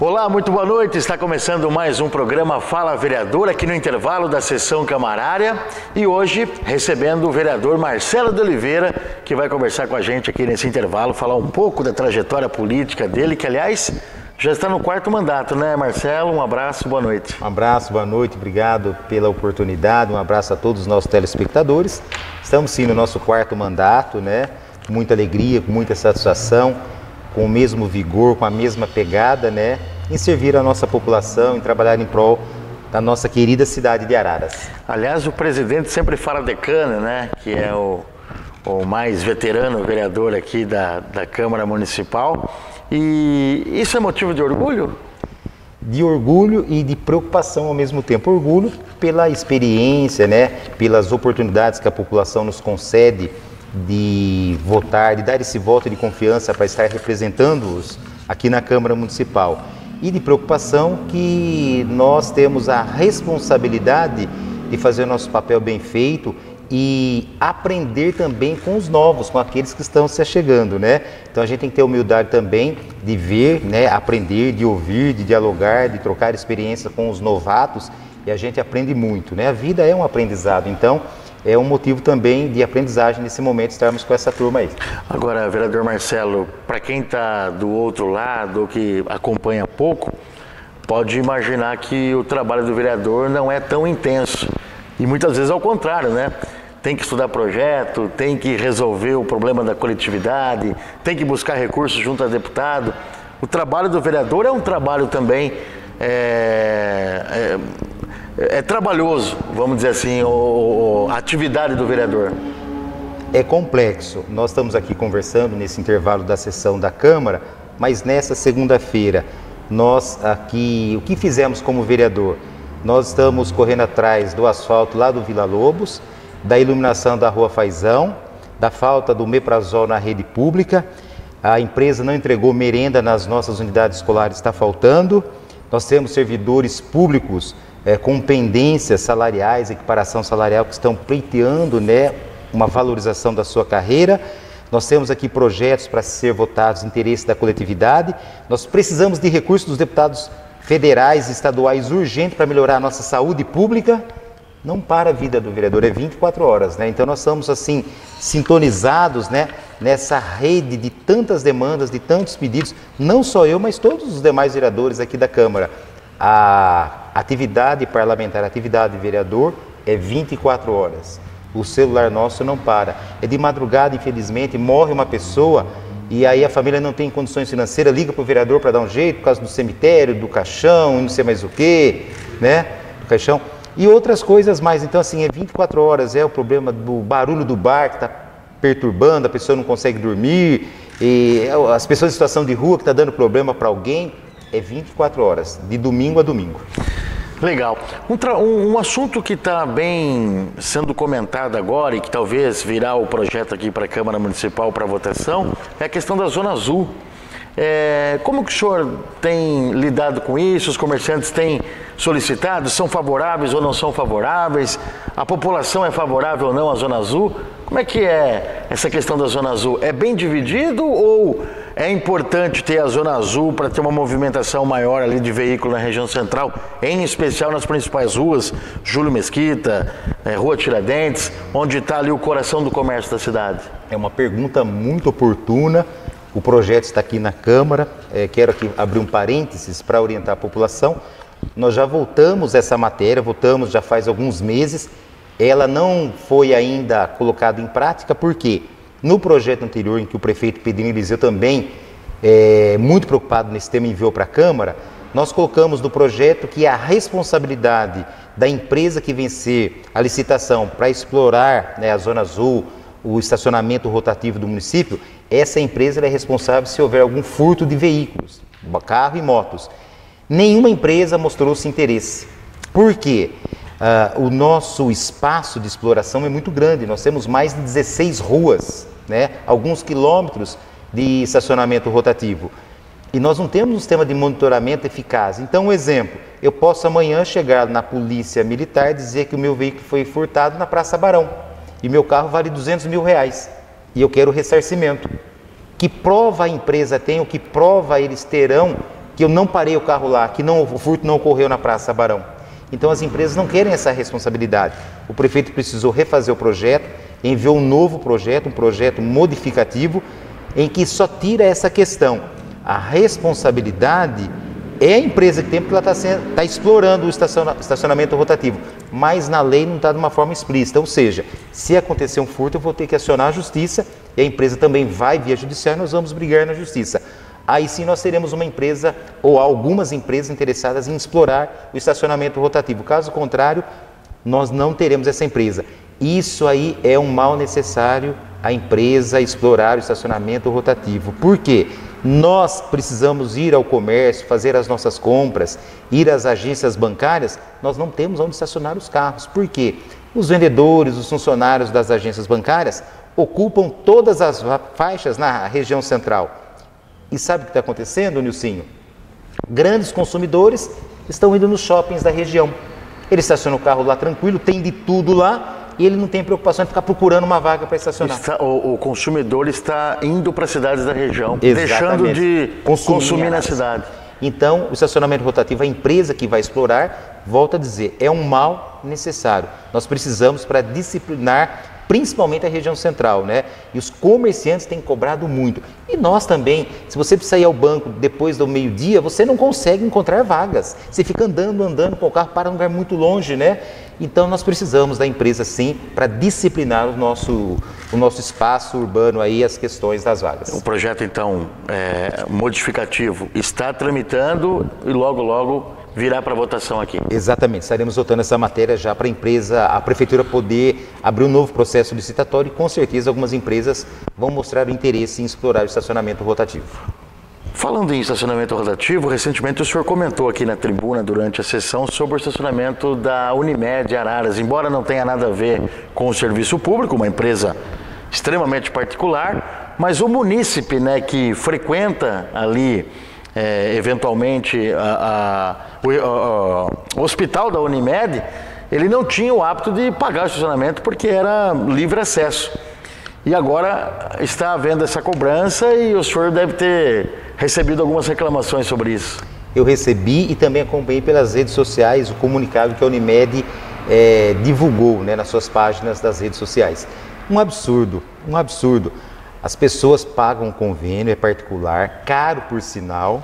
Olá, muito boa noite. Está começando mais um programa Fala Vereador, aqui no intervalo da sessão camarária. E hoje recebendo o vereador Marcelo de Oliveira, que vai conversar com a gente aqui nesse intervalo, falar um pouco da trajetória política dele, que aliás já está no 4º mandato, né, Marcelo? Um abraço, boa noite. Um abraço, boa noite, obrigado pela oportunidade, um abraço a todos os nossos telespectadores. Estamos sim no nosso 4º mandato, né? Com muita alegria, com muita satisfação, com o mesmo vigor, com a mesma pegada, né? Em servir a nossa população, em trabalhar em prol da nossa querida cidade de Araras. Aliás, o presidente sempre fala de Cana, né? Que é o mais veterano vereador aqui da Câmara Municipal. E isso é motivo de orgulho? De orgulho e de preocupação ao mesmo tempo. Orgulho pela experiência, né? Pelas oportunidades que a população nos concede de votar, de dar esse voto de confiança para estar representando-os aqui na Câmara Municipal. E de preocupação que nós temos a responsabilidade de fazer o nosso papel bem feito e aprender também com os novos, com aqueles que estão se achegando, né? Então a gente tem que ter humildade também de ver, né? Aprender, de ouvir, de dialogar, de trocar experiência com os novatos, e a gente aprende muito, né? A vida é um aprendizado, então é um motivo também de aprendizagem nesse momento estarmos com essa turma aí. Agora, vereador Marcelo, para quem está do outro lado ou que acompanha pouco, pode imaginar que o trabalho do vereador não é tão intenso. E muitas vezes ao contrário, né? Tem que estudar projeto, tem que resolver o problema da coletividade, tem que buscar recursos junto a deputado. O trabalho do vereador é um trabalho também trabalhoso, vamos dizer assim, a atividade do vereador. É complexo. Nós estamos aqui conversando nesse intervalo da sessão da Câmara, mas nessa segunda-feira, nós aqui, o que fizemos como vereador? Nós estamos correndo atrás do asfalto lá do Vila Lobos, da iluminação da Rua Faisão, da falta do Meprazol na rede pública. A empresa não entregou merenda nas nossas unidades escolares, está faltando. Nós temos servidores públicos com pendências salariais, equiparação salarial, que estão pleiteando, né, uma valorização da sua carreira. Nós temos aqui projetos para ser votados, interesse da coletividade. Nós precisamos de recursos dos deputados federais e estaduais urgente para melhorar a nossa saúde pública. Não para a vida do vereador, é 24 horas, né? Então nós estamos assim sintonizados, né, nessa rede de tantas demandas, de tantos pedidos, não só eu, mas todos os demais vereadores aqui da Câmara. A atividade parlamentar, a atividade de vereador é 24 horas. O celular nosso não para. É de madrugada, infelizmente, morre uma pessoa e aí a família não tem condições financeiras, liga para o vereador para dar um jeito, por causa do cemitério, do caixão, não sei mais o que, né? Do caixão. E outras coisas mais. Então, assim, é 24 horas, é o problema do barulho do bar que está perturbando, a pessoa não consegue dormir, e as pessoas em situação de rua que está dando problema para alguém. É 24 horas, de domingo a domingo. Legal. Um assunto que está bem sendo comentado agora e que talvez virá o projeto aqui para a Câmara Municipal para votação é a questão da Zona Azul. Como que o senhor tem lidado com isso? Os comerciantes têm solicitado? São favoráveis ou não são favoráveis? A população é favorável ou não à Zona Azul? Como é que é essa questão da Zona Azul? É bem dividido ou é importante ter a Zona Azul para ter uma movimentação maior ali de veículo na região central, em especial nas principais ruas, Júlio Mesquita, Rua Tiradentes, onde está ali o coração do comércio da cidade? É uma pergunta muito oportuna. O projeto está aqui na Câmara, quero aqui abrir um parênteses para orientar a população. Nós já voltamos essa matéria, voltamos já faz alguns meses, ela não foi ainda colocada em prática, porque no projeto anterior, em que o prefeito Pedrinho Eliseu também, muito preocupado nesse tema, enviou para a Câmara, nós colocamos no projeto que a responsabilidade da empresa que vencer a licitação para explorar, né, a Zona Azul, o estacionamento rotativo do município, essa empresa é responsável se houver algum furto de veículos, carro e motos. Nenhuma empresa mostrou-se interesse. Por quê? O nosso espaço de exploração é muito grande, nós temos mais de 16 ruas, né? Alguns quilômetros de estacionamento rotativo. E nós não temos um sistema de monitoramento eficaz. Então, um exemplo, eu posso amanhã chegar na polícia militar e dizer que o meu veículo foi furtado na Praça Barão e meu carro vale R$200 mil e eu quero ressarcimento. Que prova a empresa tem, ou que prova eles terão que eu não parei o carro lá, que o furto não ocorreu na Praça Barão. Então as empresas não querem essa responsabilidade. O prefeito precisou refazer o projeto, enviou um novo projeto, um projeto modificativo, em que só tira essa questão. A responsabilidade é a empresa que tem, porque ela está explorando o estacionamento rotativo, mas na lei não está de uma forma explícita, ou seja, se acontecer um furto eu vou ter que acionar a justiça e a empresa também vai via judicial e nós vamos brigar na justiça. Aí sim nós teremos uma empresa ou algumas empresas interessadas em explorar o estacionamento rotativo, caso contrário nós não teremos essa empresa. Isso aí é um mal necessário, a empresa explorar o estacionamento rotativo. Por quê? Nós precisamos ir ao comércio, fazer as nossas compras, ir às agências bancárias, nós não temos onde estacionar os carros. Por quê? Os vendedores, os funcionários das agências bancárias ocupam todas as faixas na região central. E sabe o que está acontecendo, Nilcinho? Grandes consumidores estão indo nos shoppings da região. Ele estaciona o carro lá tranquilo, tem de tudo lá, e ele não tem preocupação de ficar procurando uma vaga para estacionar. O consumidor está indo para as cidades da região, Exatamente. deixando de consumir na cidade. Então, o estacionamento rotativo, a empresa que vai explorar, volta a dizer, é um mal necessário. Nós precisamos para disciplinar principalmente a região central, né? E os comerciantes têm cobrado muito. E nós também, se você precisar ir ao banco depois do meio-dia, você não consegue encontrar vagas. Você fica andando com o carro para um lugar muito longe, né? Então nós precisamos da empresa sim para disciplinar o nosso espaço urbano aí, as questões das vagas. O projeto então modificativo está tramitando e logo virá para votação aqui. Exatamente, estaremos votando essa matéria já para a prefeitura poder abrir um novo processo licitatório e com certeza algumas empresas vão mostrar o interesse em explorar o estacionamento rotativo. Falando em estacionamento rotativo, recentemente o senhor comentou aqui na tribuna durante a sessão sobre o estacionamento da Unimed Araras. Embora não tenha nada a ver com o serviço público, uma empresa extremamente particular, mas o munícipe, né, que frequenta ali eventualmente o hospital da Unimed, ele não tinha o hábito de pagar o estacionamento porque era livre acesso. E agora está havendo essa cobrança e o senhor deve ter recebido algumas reclamações sobre isso. Eu recebi e também acompanhei pelas redes sociais o comunicado que a Unimed divulgou, né, nas suas páginas das redes sociais. Um absurdo. As pessoas pagam um convênio, é particular, caro por sinal.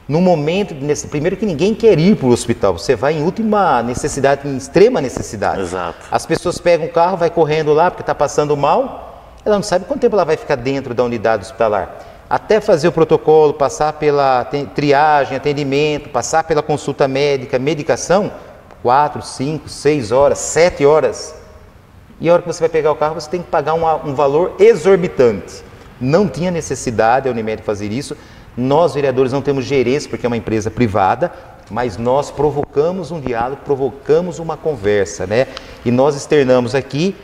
No momento, primeiro que ninguém quer ir para o hospital, você vai em última necessidade, em extrema necessidade. Exato. As pessoas pegam o carro, vai correndo lá porque está passando mal, ela não sabe quanto tempo ela vai ficar dentro da unidade hospitalar. Até fazer o protocolo, passar pela triagem, atendimento, passar pela consulta médica, medicação, 4, 5, 6 horas, 7 horas. E a hora que você vai pegar o carro, você tem que pagar um valor exorbitante. Não tinha necessidade a Unimed fazer isso. Nós, vereadores, não temos gerência, porque é uma empresa privada, mas nós provocamos um diálogo, provocamos uma conversa, né? E nós externamos aqui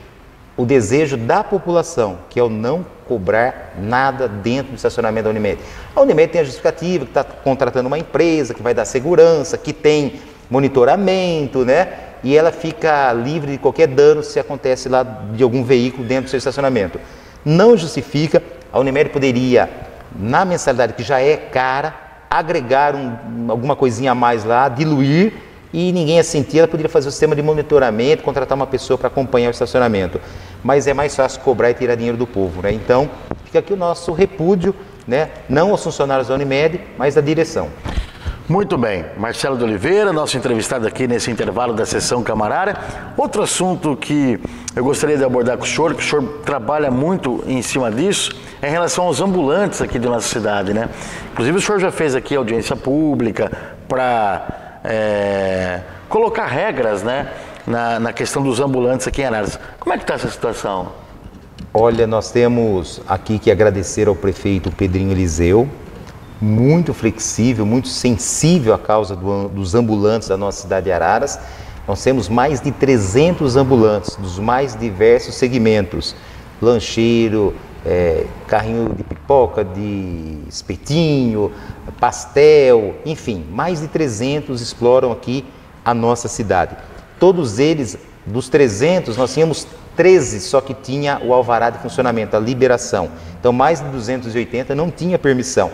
o desejo da população, que é o não cobrar nada dentro do estacionamento da Unimed. A Unimed tem a justificativa que está contratando uma empresa, que vai dar segurança, que tem monitoramento, né? E ela fica livre de qualquer dano se acontece lá de algum veículo dentro do seu estacionamento. Não justifica, a Unimed poderia, na mensalidade que já é cara, agregar alguma coisinha a mais lá, diluir e ninguém ia sentir, ela poderia fazer o sistema de monitoramento, contratar uma pessoa para acompanhar o estacionamento. Mas é mais fácil cobrar e tirar dinheiro do povo, né? Então, fica aqui o nosso repúdio, né? Não aos funcionários da Unimed, mas da direção. Muito bem, Marcelo de Oliveira, nosso entrevistado aqui nesse intervalo da sessão camarária. Outro assunto que eu gostaria de abordar com o senhor, que o senhor trabalha muito em cima disso, é em relação aos ambulantes aqui da nossa cidade, né? Inclusive o senhor já fez aqui audiência pública para colocar regras, né, na questão dos ambulantes aqui em Araras. Como é que está essa situação? Olha, nós temos aqui que agradecer ao prefeito Pedrinho Eliseu, muito flexível, muito sensível à causa dos ambulantes da nossa cidade de Araras. Nós temos mais de 300 ambulantes dos mais diversos segmentos, lancheiro, carrinho de pipoca, de espetinho, pastel, enfim, mais de 300 exploram aqui a nossa cidade. Todos eles, dos 300, nós tínhamos 13 só que tinha o alvará de funcionamento, a liberação. Então mais de 280 não tinha permissão.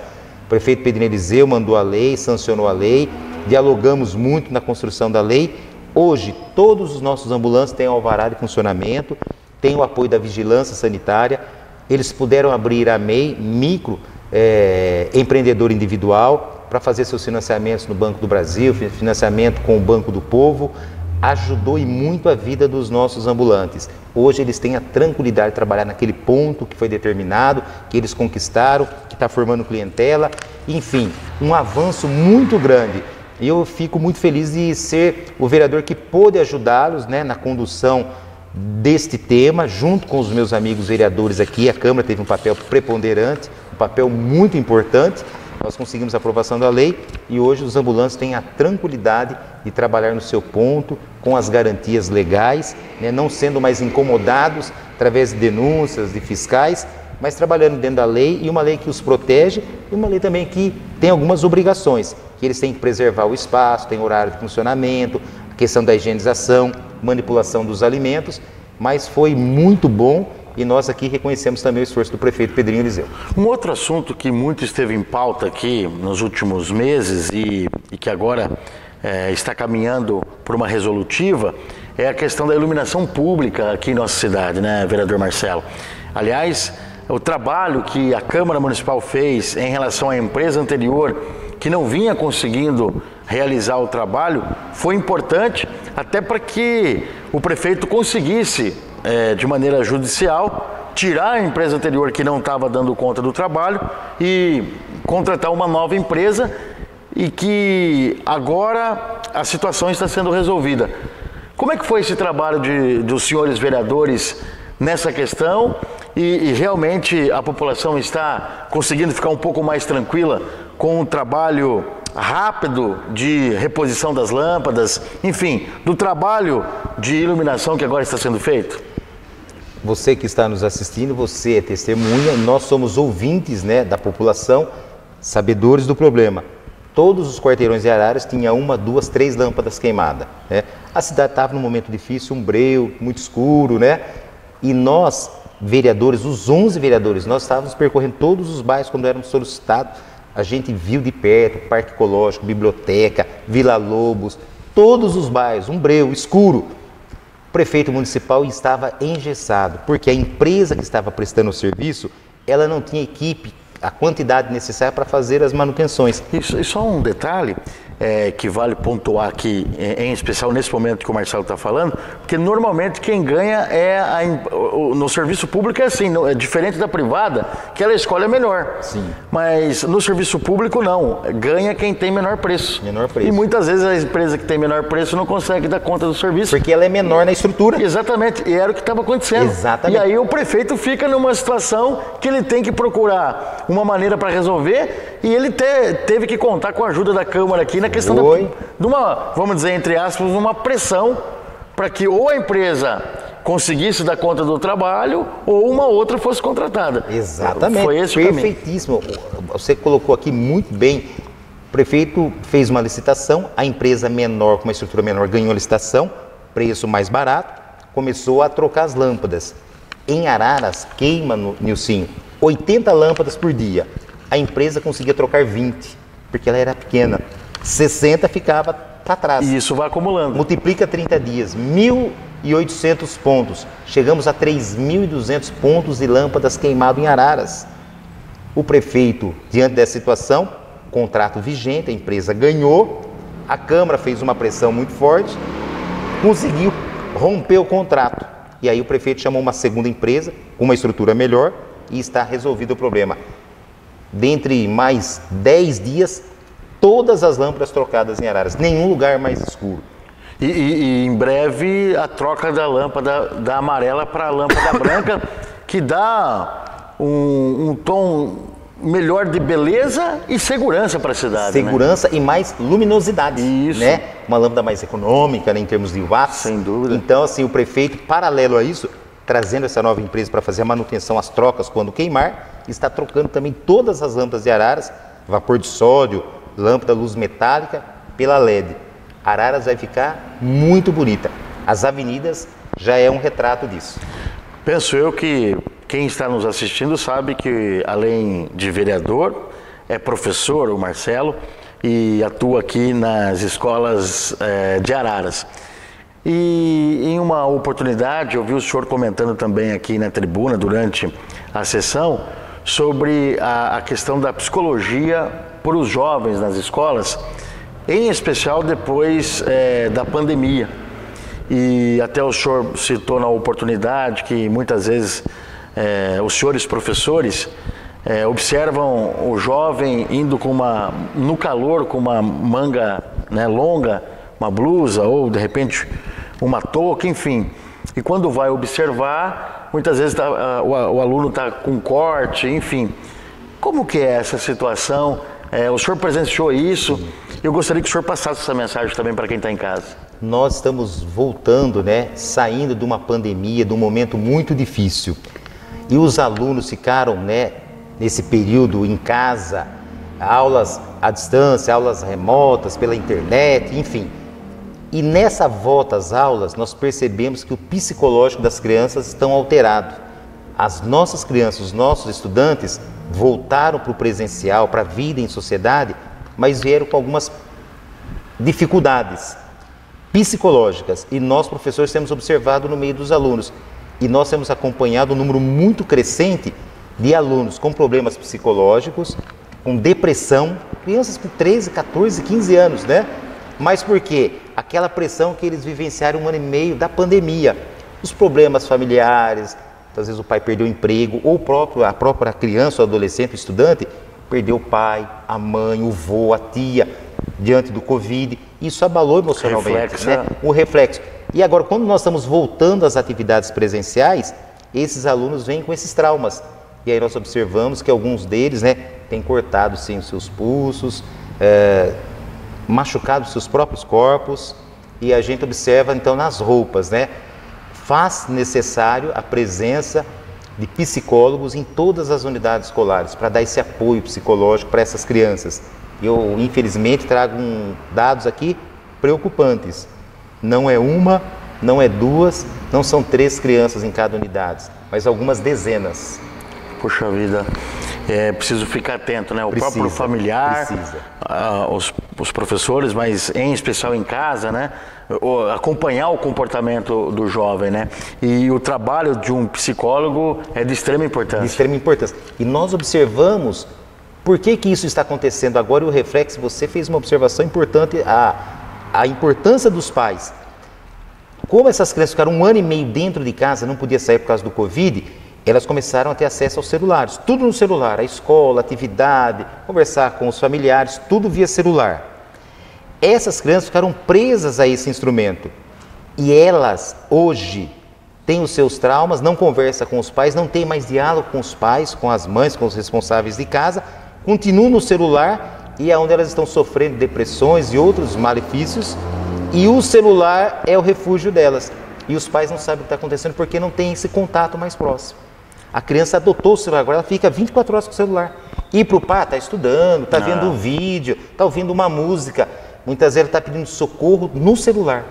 prefeito Pedrinho Eliseu mandou a lei, sancionou a lei, dialogamos muito na construção da lei. Hoje, todos os nossos ambulantes têm alvará de funcionamento, têm o apoio da vigilância sanitária, eles puderam abrir a MEI, micro empreendedor individual, para fazer seus financiamentos no Banco do Brasil, financiamento com o Banco do Povo, ajudou e muito a vida dos nossos ambulantes. Hoje eles têm a tranquilidade de trabalhar naquele ponto que foi determinado, que eles conquistaram, que está formando clientela, enfim, um avanço muito grande. E eu fico muito feliz de ser o vereador que pôde ajudá-los, né, na condução deste tema, junto com os meus amigos vereadores aqui. A Câmara teve um papel preponderante, um papel muito importante. Nós conseguimos a aprovação da lei e hoje os ambulantes têm a tranquilidade de trabalhar no seu ponto, com as garantias legais, né, não sendo mais incomodados através de denúncias de fiscais, mas trabalhando dentro da lei, e uma lei que os protege e uma lei também que tem algumas obrigações, que eles têm que preservar o espaço, tem horário de funcionamento, a questão da higienização, manipulação dos alimentos, mas foi muito bom e nós aqui reconhecemos também o esforço do prefeito Pedrinho Eliseu. Um outro assunto que muito esteve em pauta aqui nos últimos meses e que agora está caminhando por uma resolutiva é a questão da iluminação pública aqui em nossa cidade, né, vereador Marcelo? Aliás, o trabalho que a Câmara Municipal fez em relação à empresa anterior, que não vinha conseguindo realizar o trabalho, foi importante até para que o prefeito conseguisse, de maneira judicial, tirar a empresa anterior que não estava dando conta do trabalho e contratar uma nova empresa, e que agora a situação está sendo resolvida. Como é que foi esse trabalho dos senhores vereadores nessa questão e realmente a população está conseguindo ficar um pouco mais tranquila com o trabalho rápido de reposição das lâmpadas, enfim, do trabalho de iluminação que agora está sendo feito? Você que está nos assistindo, você é testemunha, nós somos ouvintes, né, da população, sabedores do problema. Todos os quarteirões de Araras tinham 1, 2, 3 lâmpadas queimadas, né? A cidade estava num momento difícil, um breu, muito escuro, né? E nós, vereadores, os 11 vereadores, nós estávamos percorrendo todos os bairros quando éramos solicitados. A gente viu de perto Parque Ecológico, Biblioteca, Vila Lobos, todos os bairros, um breu, escuro. O prefeito municipal estava engessado, porque a empresa que estava prestando o serviço, ela não tinha equipe, a quantidade necessária para fazer as manutenções. E só um detalhe que vale pontuar aqui, em especial nesse momento que o Marcelo está falando, porque normalmente quem ganha no serviço público é assim, é diferente da privada, que ela escolhe a melhor. Sim. Mas no serviço público não, ganha quem tem menor preço. Menor preço. E muitas vezes a empresa que tem menor preço não consegue dar conta do serviço. Porque ela é menor na estrutura. Exatamente, e era o que estava acontecendo. Exatamente. E aí o prefeito fica numa situação que ele tem que procurar uma maneira para resolver, e ele teve que contar com a ajuda da Câmara aqui na questão de uma, vamos dizer, entre aspas, uma pressão para que ou a empresa conseguisse dar conta do trabalho ou uma outra fosse contratada. Exatamente. Foi esse perfeitíssimo. O caminho. Você colocou aqui muito bem. O prefeito fez uma licitação, a empresa menor, com uma estrutura menor, ganhou a licitação, preço mais barato, começou a trocar as lâmpadas. Em Araras, queima, Nilcinho, 80 lâmpadas por dia. A empresa conseguia trocar 20, porque ela era pequena. 60 ficava para trás. E isso vai acumulando. Multiplica 30 dias, 1.800 pontos. Chegamos a 3.200 pontos de lâmpadas queimadas em Araras. O prefeito, diante dessa situação, contrato vigente, a empresa ganhou, a Câmara fez uma pressão muito forte, conseguiu romper o contrato. E aí o prefeito chamou uma segunda empresa, com uma estrutura melhor, e está resolvido o problema. Dentre mais 10 dias, todas as lâmpadas trocadas em Araras, nenhum lugar mais escuro. E em breve a troca da lâmpada da amarela para a lâmpada branca, que dá um tom melhor de beleza e segurança para a cidade. Segurança, né? E mais luminosidade. Isso. Né? Uma lâmpada mais econômica, né, em termos de watts. Sem dúvida. Então, assim, o prefeito, paralelo a isso, trazendo essa nova empresa para fazer a manutenção, as trocas quando queimar, está trocando também todas as lâmpadas de Araras, vapor de sódio, lâmpada luz metálica, pela LED. Araras vai ficar muito bonita. As avenidas já é um retrato disso. Penso eu que quem está nos assistindo sabe que, além de vereador, é professor, o Marcelo, e atua aqui nas escolas de Araras. E em uma oportunidade eu vi o senhor comentando também aqui na tribuna durante a sessão sobre a questão da psicologia para os jovens nas escolas, em especial depois da pandemia. E até o senhor citou na oportunidade que muitas vezes os senhores professores observam o jovem indo no calor com uma manga, né, longa, uma blusa ou de repente uma touca, enfim. E quando vai observar, muitas vezes o aluno está com corte, enfim. Como que é essa situação? O senhor presenciou isso? Eu gostaria que o senhor passasse essa mensagem também para quem está em casa. Nós estamos voltando, né, saindo de uma pandemia, de um momento muito difícil. E os alunos ficaram, né, nesse período em casa, aulas à distância, aulas remotas, pela internet, enfim. E nessa volta às aulas, nós percebemos que o psicológico das crianças estão alterado. As nossas crianças, os nossos estudantes, voltaram para o presencial, para a vida em sociedade, mas vieram com algumas dificuldades psicológicas. E nós, professores, temos observado no meio dos alunos. E nós temos acompanhado um número muito crescente de alunos com problemas psicológicos, com depressão, crianças com 13, 14, 15 anos, né? Mas por quê? Aquela pressão que eles vivenciaram 1 ano e meio da pandemia. Os problemas familiares, às vezes o pai perdeu o emprego, ou a própria criança, o adolescente, o estudante, perdeu o pai, a mãe, o vô, a tia, diante do Covid. Isso abalou emocionalmente, né? O reflexo. E agora, quando nós estamos voltando às atividades presenciais, esses alunos vêm com esses traumas. E aí nós observamos que alguns deles, né, têm cortado sim os seus pulsos, machucado seus próprios corpos, e a gente observa então nas roupas, né? Faz necessário a presença de psicólogos em todas as unidades escolares para dar esse apoio psicológico para essas crianças. Eu, infelizmente, trago dados aqui preocupantes. Não é uma, não é duas, não são 3 crianças em cada unidade, mas algumas dezenas. Puxa vida, é preciso ficar atento, né? O próprio familiar, os professores, mas em especial em casa, né? Acompanhar o comportamento do jovem, né? E o trabalho de um psicólogo é de extrema importância. De extrema importância. E nós observamos por que isso está acontecendo agora, e o Reflex, você fez uma observação importante, a importância dos pais. Como essas crianças ficaram 1 ano e meio dentro de casa, não podia sair por causa do Covid, elas começaram a ter acesso aos celulares, tudo no celular, a escola, a atividade, conversar com os familiares, tudo via celular. Essas crianças ficaram presas a esse instrumento e elas hoje têm os seus traumas, não conversam com os pais, não tem mais diálogo com os pais, com as mães, com os responsáveis de casa, continuam no celular e é onde elas estão sofrendo depressões e outros malefícios, e o celular é o refúgio delas. E os pais não sabem o que está acontecendo porque não tem esse contato mais próximo. A criança adotou o celular, agora ela fica 24 horas com o celular. E para o pai, está estudando, está vendo um vídeo, está ouvindo uma música. Muitas vezes ela está pedindo socorro no celular,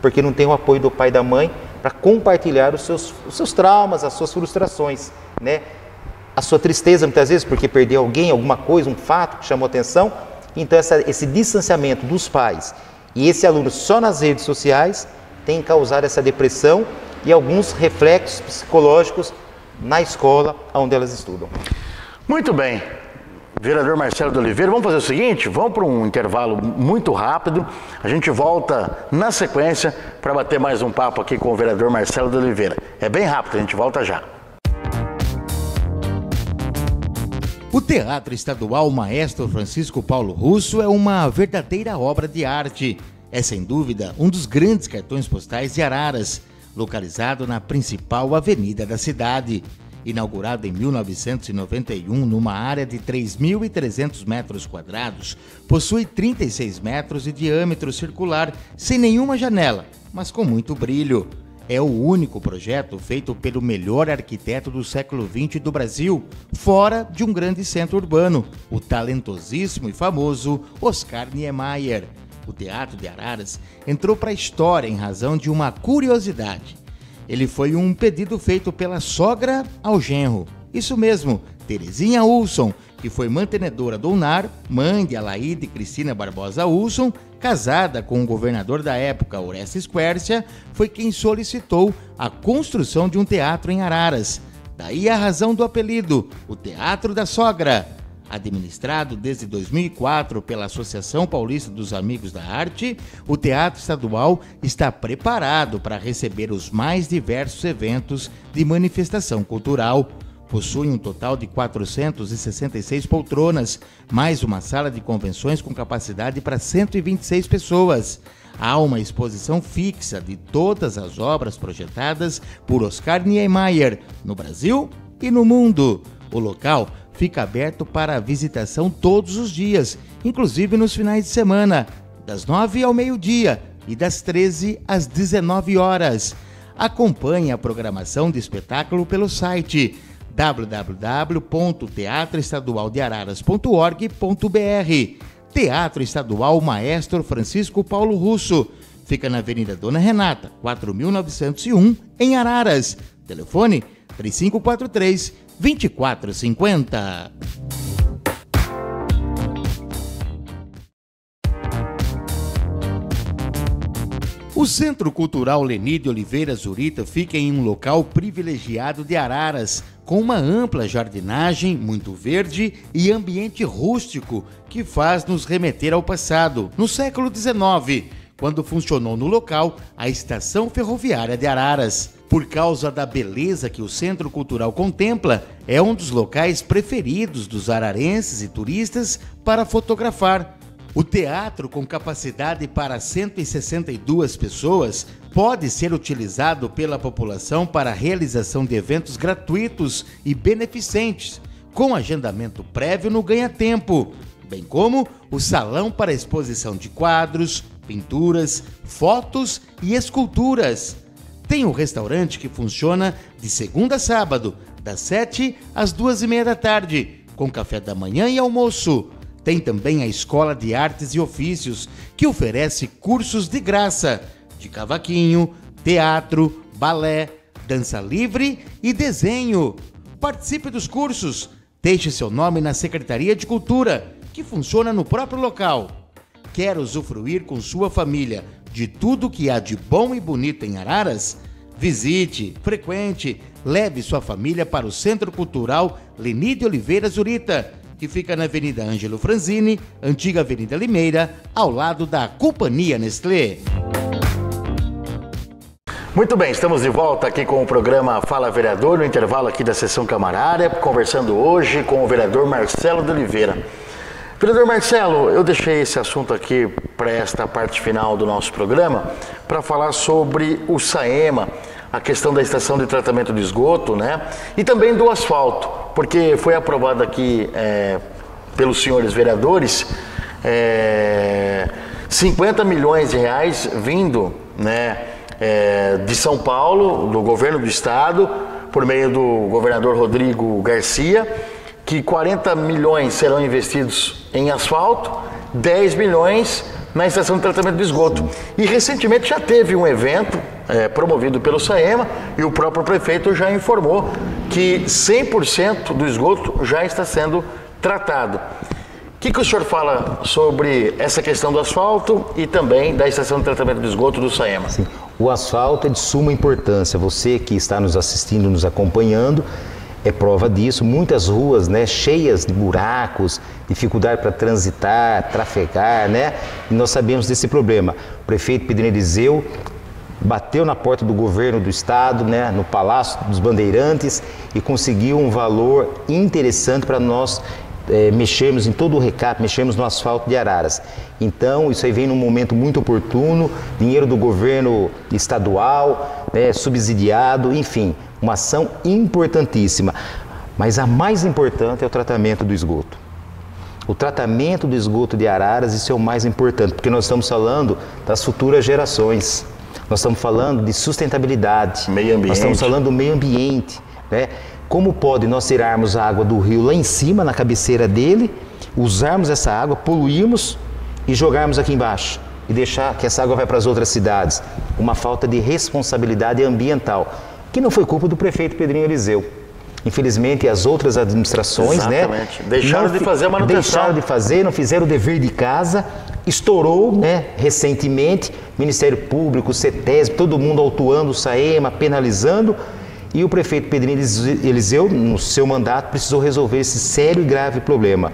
porque não tem o apoio do pai e da mãe para compartilhar os seus traumas, as suas frustrações, né? A sua tristeza muitas vezes porque perdeu alguém, alguma coisa, um fato que chamou atenção. Então esse distanciamento dos pais e esse aluno só nas redes sociais tem causado essa depressão e alguns reflexos psicológicos na escola onde elas estudam. Muito bem. Vereador Marcelo de Oliveira, vamos fazer o seguinte, vamos para um intervalo muito rápido, a gente volta na sequência para bater mais um papo aqui com o vereador Marcelo de Oliveira. É bem rápido, a gente volta já. O Teatro Estadual Maestro Francisco Paulo Russo é uma verdadeira obra de arte. É, sem dúvida, um dos grandes cartões postais de Araras, localizado na principal avenida da cidade. Inaugurado em 1991 numa área de 3.300 metros quadrados, possui 36 metros de diâmetro circular, sem nenhuma janela, mas com muito brilho. É o único projeto feito pelo melhor arquiteto do século XX do Brasil, fora de um grande centro urbano, o talentosíssimo e famoso Oscar Niemeyer. O Teatro de Araras entrou para a história em razão de uma curiosidade. Ele foi um pedido feito pela sogra ao genro. Isso mesmo, Terezinha Ulson, que foi mantenedora do UNAR, mãe de Alaide Cristina Barbosa Wilson, casada com o governador da época, Orestes Quércia, foi quem solicitou a construção de um teatro em Araras. Daí a razão do apelido, o Teatro da Sogra. Administrado desde 2004 pela Associação Paulista dos Amigos da Arte, o Teatro Estadual está preparado para receber os mais diversos eventos de manifestação cultural. Possui um total de 466 poltronas, mais uma sala de convenções com capacidade para 126 pessoas. Há uma exposição fixa de todas as obras projetadas por Oscar Niemeyer, no Brasil e no mundo. O local fica aberto para visitação todos os dias, inclusive nos finais de semana, das 9 ao meio-dia e das 13 às 19 horas. Acompanhe a programação de espetáculo pelo site www.teatroestadualdeararas.org.br. Teatro Estadual Maestro Francisco Paulo Russo. Fica na Avenida Dona Renata, 4901, em Araras. Telefone 3543-2450. O Centro Cultural Leni de Oliveira Zurita fica em um local privilegiado de Araras, com uma ampla jardinagem, muito verde e ambiente rústico que faz nos remeter ao passado, no século XIX, quando funcionou no local a Estação Ferroviária de Araras. Por causa da beleza que o Centro Cultural contempla, é um dos locais preferidos dos ararenses e turistas para fotografar. O teatro, com capacidade para 162 pessoas, pode ser utilizado pela população para a realização de eventos gratuitos e beneficentes, com agendamento prévio no ganha-tempo, bem como o salão para exposição de quadros, pinturas, fotos e esculturas. Tem um restaurante que funciona de segunda a sábado, das 7 às 2h30 da tarde, com café da manhã e almoço. Tem também a Escola de Artes e Ofícios, que oferece cursos de graça, de cavaquinho, teatro, balé, dança livre e desenho. Participe dos cursos, deixe seu nome na Secretaria de Cultura, que funciona no próprio local. Quer usufruir com sua família de tudo que há de bom e bonito em Araras? Visite, frequente, leve sua família para o Centro Cultural Leni de Oliveira Zurita, que fica na Avenida Ângelo Franzini, antiga Avenida Limeira, ao lado da Companhia Nestlé. Muito bem, estamos de volta aqui com o programa Fala Vereador, no intervalo aqui da sessão camarária, conversando hoje com o vereador Marcelo de Oliveira. Vereador Marcelo, eu deixei esse assunto aqui para esta parte final do nosso programa, para falar sobre o SAEMA, a questão da estação de tratamento de esgoto, né? E também do asfalto, porque foi aprovado aqui pelos senhores vereadores 50 milhões de reais vindo, né, de São Paulo, do governo do estado, por meio do governador Rodrigo Garcia, que 40 milhões serão investidos em asfalto, 10 milhões na estação de tratamento de esgoto. E recentemente já teve um evento promovido pelo SAEMA e o próprio prefeito já informou que 100% do esgoto já está sendo tratado. O que o senhor fala sobre essa questão do asfalto e também da estação de tratamento de esgoto do SAEMA? Sim. O asfalto é de suma importância. Você que está nos assistindo, nos acompanhando, é prova disso. Muitas ruas, né, cheias de buracos, dificuldade para transitar, trafegar, né? E nós sabemos desse problema. O prefeito Pedrinho Eliseu bateu na porta do governo do estado, né, no Palácio dos Bandeirantes, e conseguiu um valor interessante para nós mexermos em todo o recap, mexermos no asfalto de Araras. Então, isso aí vem num momento muito oportuno, dinheiro do governo estadual, subsidiado, enfim, uma ação importantíssima. Mas a mais importante é o tratamento do esgoto. O tratamento do esgoto de Araras, isso é o mais importante, porque nós estamos falando das futuras gerações. Nós estamos falando de sustentabilidade. Meio ambiente. Nós estamos falando do meio ambiente, né? Como pode nós tirarmos a água do rio lá em cima, na cabeceira dele, usarmos essa água, poluirmos e jogarmos aqui embaixo e deixar que essa água vai para as outras cidades? Uma falta de responsabilidade ambiental, que não foi culpa do prefeito Pedrinho Eliseu. Infelizmente, as outras administrações, exatamente, né? Deixaram de fazer a manutenção. Deixaram de fazer, não fizeram o dever de casa. Estourou, né, recentemente, Ministério Público, CETESB, todo mundo autuando o SAEMA, penalizando. E o prefeito Pedrinho Eliseu, no seu mandato, precisou resolver esse sério e grave problema.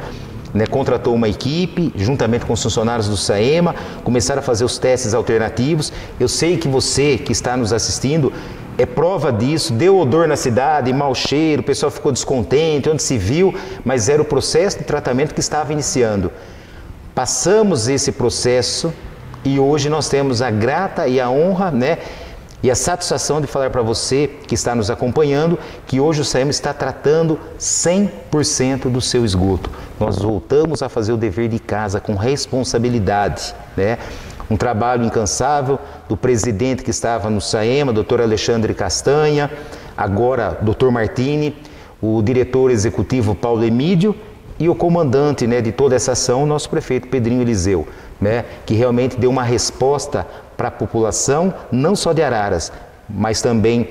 Né, contratou uma equipe, juntamente com os funcionários do SAEMA, começaram a fazer os testes alternativos. Eu sei que você que está nos assistindo é prova disso, deu odor na cidade, mau cheiro, o pessoal ficou descontente, onde se viu, mas era o processo de tratamento que estava iniciando. Passamos esse processo e hoje nós temos a grata e a honra, né, e a satisfação de falar para você que está nos acompanhando que hoje o SAEMA está tratando 100% do seu esgoto. Nós voltamos a fazer o dever de casa com responsabilidade, né? Um trabalho incansável do presidente que estava no SAEMA, Dr. Alexandre Castanha, agora Dr. Martini, o diretor executivo Paulo Emídio e o comandante, né, de toda essa ação, o nosso prefeito Pedrinho Eliseu, né, que realmente deu uma resposta para a população, não só de Araras, mas também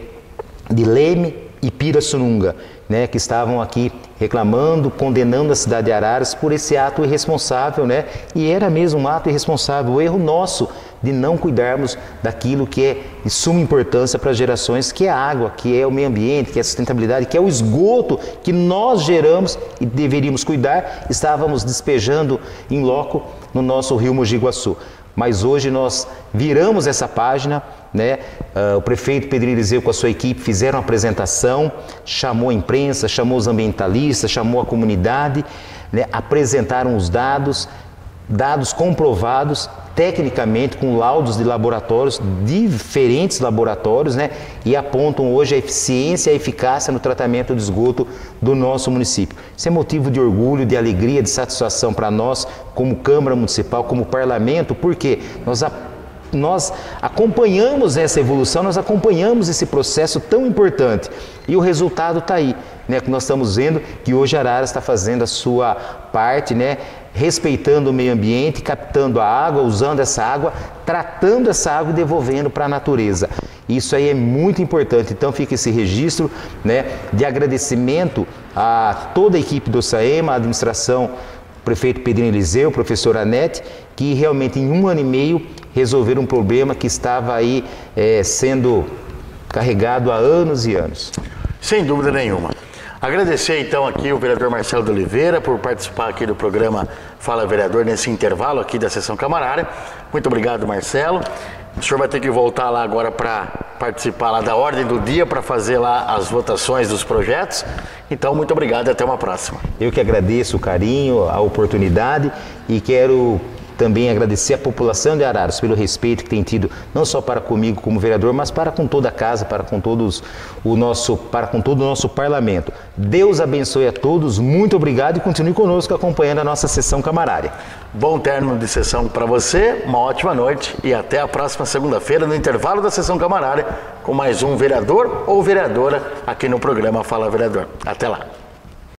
de Leme e Pirassununga, né, que estavam aqui reclamando, condenando a cidade de Araras por esse ato irresponsável, né? E era mesmo um ato irresponsável, o erro nosso de não cuidarmos daquilo que é de suma importância para as gerações, que é a água, que é o meio ambiente, que é a sustentabilidade, que é o esgoto que nós geramos e deveríamos cuidar, estávamos despejando em loco no nosso rio Mogi Guaçu. Mas hoje nós viramos essa página, né? O prefeito Pedrinho Eliseu com a sua equipe fizeram uma apresentação, chamou a imprensa, chamou os ambientalistas, chamou a comunidade, né? Apresentaram os dados comprovados tecnicamente com laudos de laboratórios, diferentes laboratórios, né? E apontam hoje a eficiência e a eficácia no tratamento de esgoto do nosso município. Isso é motivo de orgulho, de alegria, de satisfação para nós como Câmara Municipal, como Parlamento, porque nós acompanhamos essa evolução, nós acompanhamos esse processo tão importante e o resultado está aí, né? Que nós estamos vendo que hoje Araras está fazendo a sua parte, né? Respeitando o meio ambiente, captando a água, usando essa água, tratando essa água e devolvendo para a natureza. Isso aí é muito importante, então fica esse registro, né, de agradecimento a toda a equipe do SAEMA, a administração, o prefeito Pedrinho Eliseu, o professor Anete, que realmente em 1 ano e meio resolveram um problema que estava aí sendo carregado há anos e anos. Sem dúvida nenhuma. Agradecer então aqui o vereador Marcelo de Oliveira por participar aqui do programa Fala Vereador nesse intervalo aqui da sessão camarária. Muito obrigado, Marcelo. O senhor vai ter que voltar lá agora para participar lá da ordem do dia, para fazer lá as votações dos projetos. Então, muito obrigado e até uma próxima. Eu que agradeço o carinho, a oportunidade e quero também agradecer a população de Araras pelo respeito que tem tido, não só para comigo como vereador, mas para com toda a casa, para com todo o nosso parlamento. Deus abençoe a todos, muito obrigado e continue conosco acompanhando a nossa sessão camarária. Bom término de sessão para você, uma ótima noite e até a próxima segunda-feira no intervalo da sessão camarária com mais um vereador ou vereadora aqui no programa Fala Vereador. Até lá.